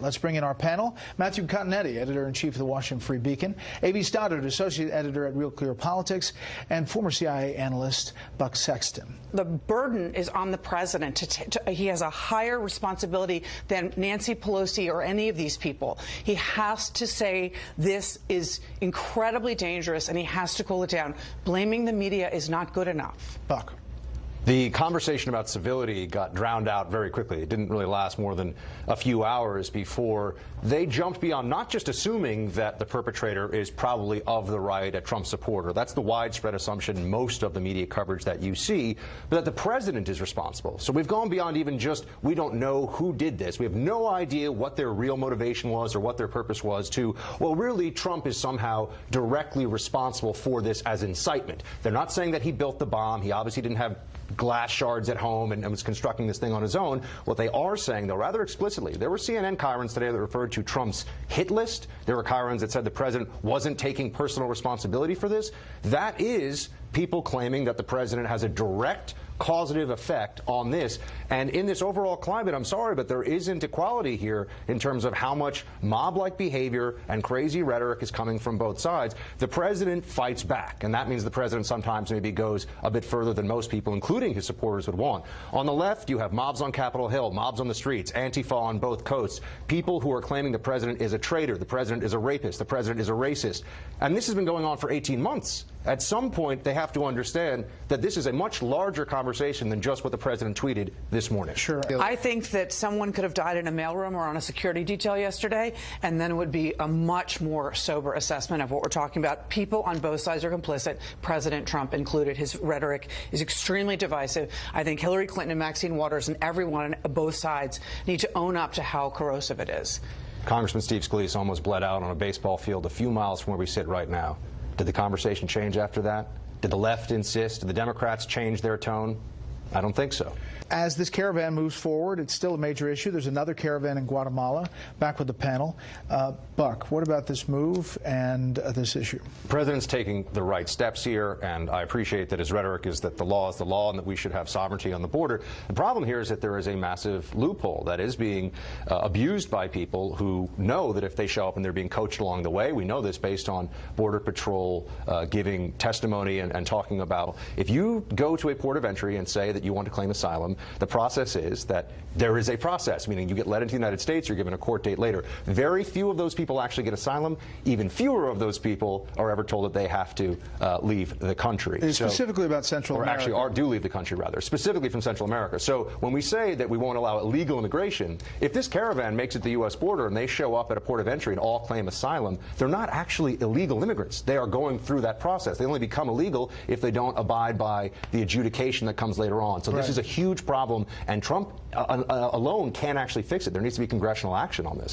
Let's bring in our panel. Matthew Continetti, editor-in-chief of the Washington Free Beacon, A.B. Stoddard, associate editor at Real Clear Politics, and former CIA analyst Buck Sexton. The burden is on the president. He has a higher responsibility than Nancy Pelosi or any of these people. He has to say this is incredibly dangerous, and he has to cool it down. Blaming the media is not good enough. Buck. The conversation about civility got drowned out very quickly. It didn't really last more than a few hours before they jumped beyond not just assuming that the perpetrator is probably of the right, a Trump supporter. That's the widespread assumption in most of the media coverage that you see, but that the president is responsible. So we've gone beyond even just, we don't know who did this. We have no idea what their real motivation was or what their purpose was to, well, really, Trump is somehow directly responsible for this as incitement. They're not saying that he built the bomb. He obviously didn't have glass shards at home and was constructing this thing on his own. What they are saying, though, rather explicitly, there were CNN chyrons today that referred to Trump's hit list. There were chyrons that said the president wasn't taking personal responsibility for this. That is people claiming that the president has a direct causative effect on this. And in this overall climate, I'm sorry, but there isn't equality here in terms of how much mob-like behavior and crazy rhetoric is coming from both sides. The president fights back, and that means the president sometimes maybe goes a bit further than most people, including his supporters, would want. On the left, you have mobs on Capitol Hill, mobs on the streets, Antifa on both coasts, people who are claiming the president is a traitor, the president is a rapist, the president is a racist. And this has been going on for 18 months. At some point, they have to understand that this is a much larger conversation than just what the president tweeted this morning. Sure. I think that someone could have died in a mailroom or on a security detail yesterday, and then it would be a much more sober assessment of what we're talking about. People on both sides are complicit, President Trump included. His rhetoric is extremely divisive. I think Hillary Clinton and Maxine Waters and everyone on both sides need to own up to how corrosive it is. Congressman Steve Scalise almost bled out on a baseball field a few miles from where we sit right now. Did the conversation change after that? Did the left insist? Did the Democrats change their tone? I don't think so. As this caravan moves forward, it's still a major issue. There's another caravan in Guatemala. Back with the panel. Buck, what about this move and this issue? The president's taking the right steps here, and I appreciate that his rhetoric is that the law is the law and that we should have sovereignty on the border. The problem here is that there is a massive loophole that is being abused by people who know that if they show up and they're being coached along the way, we know this based on Border Patrol giving testimony and talking about if you go to a port of entry and say that you want to claim asylum, the process is that there is a process, meaning you get led into the United States, you're given a court date later. Very few of those people actually get asylum. Even fewer of those people are ever told that they have to leave the country. Specifically about Central America. Or actually do leave the country, rather, specifically from Central America. So when we say that we won't allow illegal immigration, if this caravan makes it to the U.S. border and they show up at a port of entry and all claim asylum, they're not actually illegal immigrants. They are going through that process. They only become illegal if they don't abide by the adjudication that comes later on. So this is a huge problem, and Trump alone can't actually fix it. There needs to be congressional action on this.